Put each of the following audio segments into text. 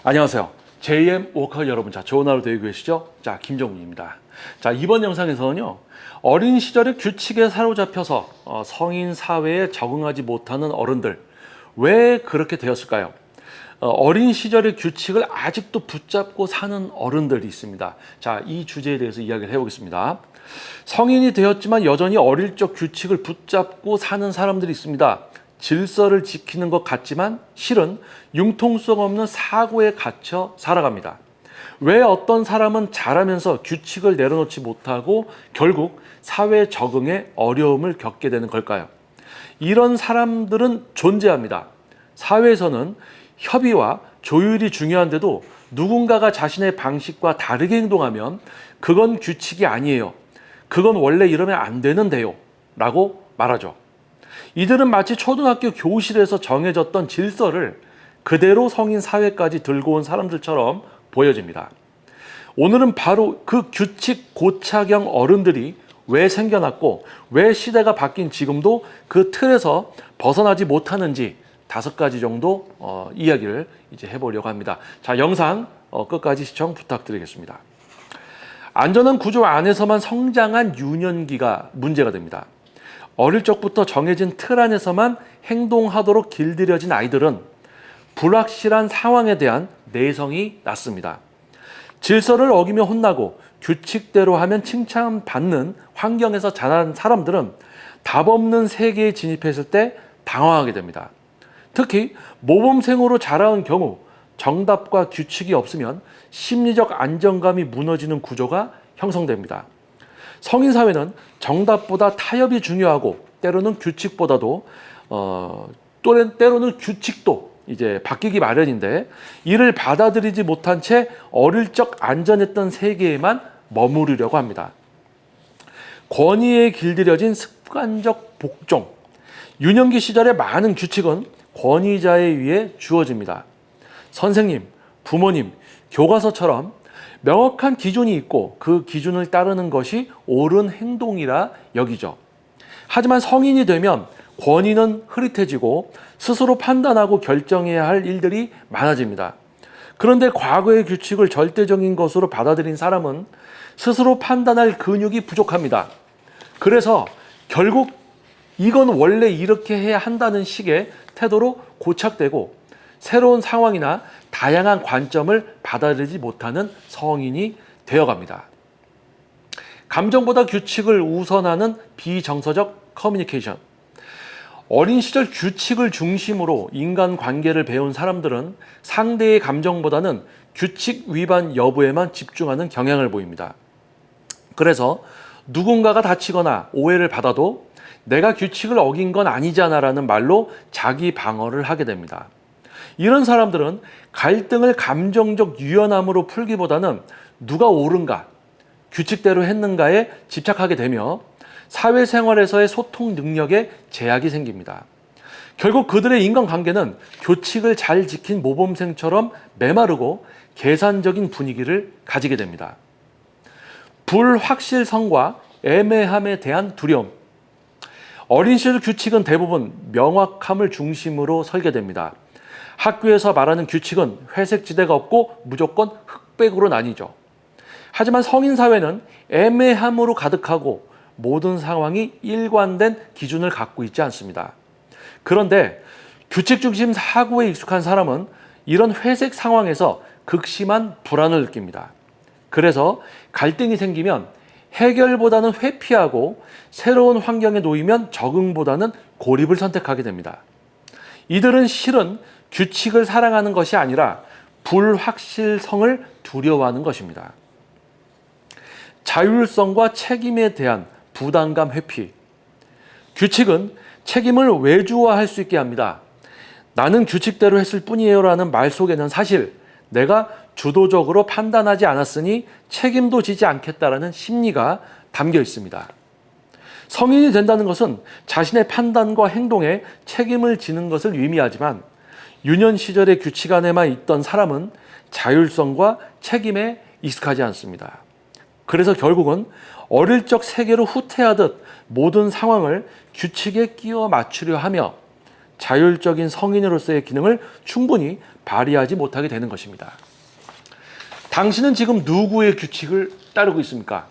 안녕하세요. JM 워커 여러분, 좋은 하루 되고 계시죠? 김정훈입니다. 이번 영상에서는요, 어린 시절의 규칙에 사로잡혀서 성인 사회에 적응하지 못하는 어른들, 왜 그렇게 되었을까요? 어린 시절의 규칙을 아직도 붙잡고 사는 어른들이 있습니다. 이 주제에 대해서 이야기를 해보겠습니다. 성인이 되었지만 여전히 어릴 적 규칙을 붙잡고 사는 사람들이 있습니다. 질서를 지키는 것 같지만 실은 융통성 없는 사고에 갇혀 살아갑니다. 왜 어떤 사람은 자라면서 규칙을 내려놓지 못하고 결국 사회 적응에 어려움을 겪게 되는 걸까요? 이런 사람들은 존재합니다. 사회에서는 협의와 조율이 중요한데도 누군가가 자신의 방식과 다르게 행동하면 그건 규칙이 아니에요. 그건 원래 이러면 안 되는데요. 라고 말하죠. 이들은 마치 초등학교 교실에서 정해졌던 질서를 그대로 성인 사회까지 들고 온 사람들처럼 보여집니다. 오늘은 바로 그 규칙 고착형 어른들이 왜 생겨났고 왜 시대가 바뀐 지금도 그 틀에서 벗어나지 못하는지 5가지 정도 이야기를 이제 해보려고 합니다. 영상 끝까지 시청 부탁드리겠습니다. 안전한 구조 안에서만 성장한 유년기가 문제가 됩니다. 어릴 적부터 정해진 틀 안에서만 행동하도록 길들여진 아이들은 불확실한 상황에 대한 내성이 낮습니다. 질서를 어기며 혼나고 규칙대로 하면 칭찬받는 환경에서 자란 사람들은 답 없는 세계에 진입했을 때 당황하게 됩니다. 특히 모범생으로 자라온 경우 정답과 규칙이 없으면 심리적 안정감이 무너지는 구조가 형성됩니다. 성인 사회는 정답보다 타협이 중요하고 때로는 규칙보다도 때로는 규칙도 이제 바뀌기 마련인데 이를 받아들이지 못한 채 어릴 적 안전했던 세계에만 머무르려고 합니다. 권위에 길들여진 습관적 복종. 유년기 시절의 많은 규칙은 권위자에 의해 주어집니다. 선생님, 부모님, 교과서처럼 명확한 기준이 있고 그 기준을 따르는 것이 옳은 행동이라 여기죠. 하지만 성인이 되면 권위는 흐릿해지고 스스로 판단하고 결정해야 할 일들이 많아집니다. 그런데 과거의 규칙을 절대적인 것으로 받아들인 사람은 스스로 판단할 근육이 부족합니다. 그래서 결국 이건 원래 이렇게 해야 한다는 식의 태도로 고착되고 새로운 상황이나 다양한 관점을 받아들이지 못하는 성인이 되어갑니다. 감정보다 규칙을 우선하는 비정서적 커뮤니케이션. 어린 시절 규칙을 중심으로 인간관계를 배운 사람들은 상대의 감정보다는 규칙 위반 여부에만 집중하는 경향을 보입니다. 그래서 누군가가 다치거나 오해를 받아도 내가 규칙을 어긴 건 아니잖아라는 말로 자기 방어를 하게 됩니다. 이런 사람들은 갈등을 감정적 유연함으로 풀기보다는 누가 옳은가, 규칙대로 했는가에 집착하게 되며 사회생활에서의 소통 능력에 제약이 생깁니다. 결국 그들의 인간관계는 규칙을 잘 지킨 모범생처럼 메마르고 계산적인 분위기를 가지게 됩니다. 불확실성과 애매함에 대한 두려움. 어린 시절 규칙은 대부분 명확함을 중심으로 설계됩니다. 학교에서 말하는 규칙은 회색 지대가 없고 무조건 흑백으로 나뉘죠. 하지만 성인 사회는 애매함으로 가득하고 모든 상황이 일관된 기준을 갖고 있지 않습니다. 그런데 규칙 중심 사고에 익숙한 사람은 이런 회색 상황에서 극심한 불안을 느낍니다. 그래서 갈등이 생기면 해결보다는 회피하고 새로운 환경에 놓이면 적응보다는 고립을 선택하게 됩니다. 이들은 실은 규칙을 사랑하는 것이 아니라 불확실성을 두려워하는 것입니다. 자율성과 책임에 대한 부담감 회피. 규칙은 책임을 외주화할 수 있게 합니다. 나는 규칙대로 했을 뿐이에요 라는 말 속에는 사실 내가 주도적으로 판단하지 않았으니 책임도 지지 않겠다라는 심리가 담겨 있습니다. 성인이 된다는 것은 자신의 판단과 행동에 책임을 지는 것을 의미하지만 유년 시절의 규칙 안에만 있던 사람은 자율성과 책임에 익숙하지 않습니다. 그래서 결국은 어릴 적 세계로 후퇴하듯 모든 상황을 규칙에 끼워 맞추려 하며 자율적인 성인으로서의 기능을 충분히 발휘하지 못하게 되는 것입니다. 당신은 지금 누구의 규칙을 따르고 있습니까?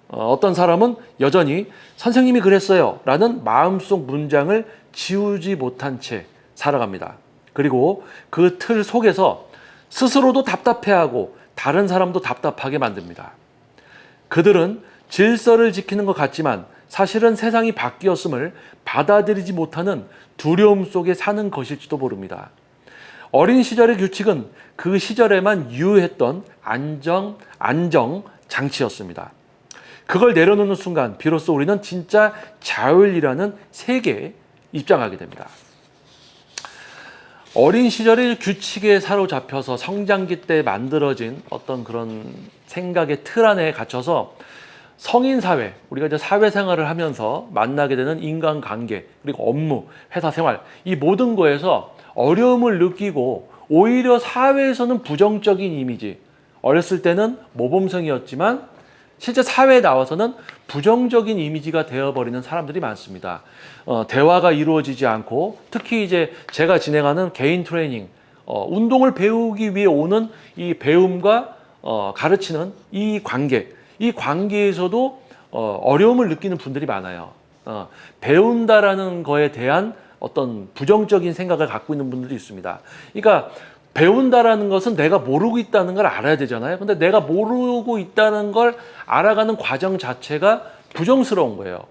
어떤 사람은 여전히 선생님이 그랬어요 라는 마음속 문장을 지우지 못한 채 살아갑니다. 그리고 그 틀 속에서 스스로도 답답해하고 다른 사람도 답답하게 만듭니다. 그들은 질서를 지키는 것 같지만 사실은 세상이 바뀌었음을 받아들이지 못하는 두려움 속에 사는 것일지도 모릅니다. 어린 시절의 규칙은 그 시절에만 유효했던 안정 장치였습니다. 그걸 내려놓는 순간 비로소 우리는 진짜 자율이라는 세계에 입장하게 됩니다. 어린 시절의 규칙에 사로잡혀서 성장기 때 만들어진 어떤 그런 생각의 틀 안에 갇혀서 성인 사회, 우리가 이제 사회생활을 하면서 만나게 되는 인간관계, 그리고 업무, 회사 생활, 이 모든 거에서 어려움을 느끼고 오히려 사회에서는 부정적인 이미지, 어렸을 때는 모범생이었지만 실제 사회에 나와서는 부정적인 이미지가 되어버리는 사람들이 많습니다. 대화가 이루어지지 않고 특히 이제 제가 진행하는 개인 트레이닝, 운동을 배우기 위해 오는 이 배움과 가르치는 이 관계에서도 어려움을 느끼는 분들이 많아요. 배운다라는 거에 대한 어떤 부정적인 생각을 갖고 있는 분들이 있습니다. 그러니까 배운다라는 것은 내가 모르고 있다는 걸 알아야 되잖아요. 근데 내가 모르고 있다는 걸 알아가는 과정 자체가 부정스러운 거예요.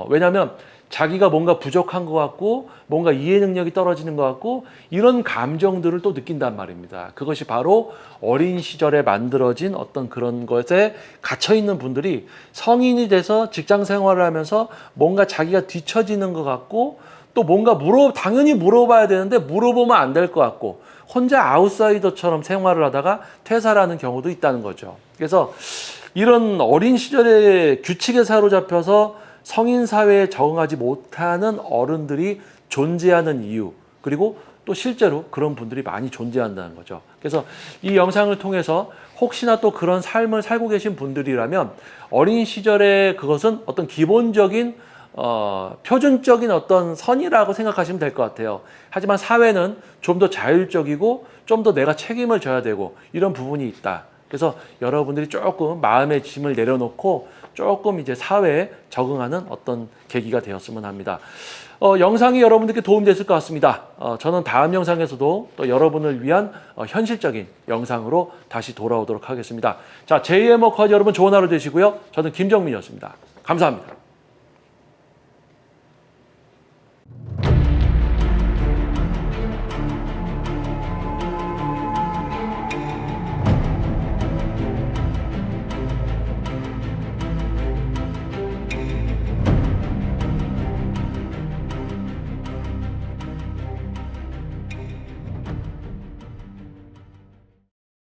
왜냐하면 자기가 뭔가 부족한 것 같고 뭔가 이해 능력이 떨어지는 것 같고 이런 감정들을 또 느낀단 말입니다. 그것이 바로 어린 시절에 만들어진 어떤 그런 것에 갇혀있는 분들이 성인이 돼서 직장 생활을 하면서 뭔가 자기가 뒤처지는 것 같고 또 뭔가 당연히 물어봐야 되는데 물어보면 안 될 것 같고 혼자 아웃사이더처럼 생활을 하다가 퇴사를 하는 경우도 있다는 거죠. 그래서 이런 어린 시절의 규칙에 사로잡혀서 성인 사회에 적응하지 못하는 어른들이 존재하는 이유, 그리고 또 실제로 그런 분들이 많이 존재한다는 거죠. 그래서 이 영상을 통해서 혹시나 또 그런 삶을 살고 계신 분들이라면 어린 시절의 그것은 어떤 기본적인 표준적인 어떤 선이라고 생각하시면 될 것 같아요. 하지만 사회는 좀 더 자율적이고 좀 더 내가 책임을 져야 되고 이런 부분이 있다. 그래서 여러분들이 조금 마음의 짐을 내려놓고 조금 이제 사회에 적응하는 어떤 계기가 되었으면 합니다. 영상이 여러분들께 도움됐을 것 같습니다. 저는 다음 영상에서도 또 여러분을 위한 현실적인 영상으로 다시 돌아오도록 하겠습니다. 자, 제2의 워커 여러분 좋은 하루 되시고요. 저는 김정민이었습니다. 감사합니다.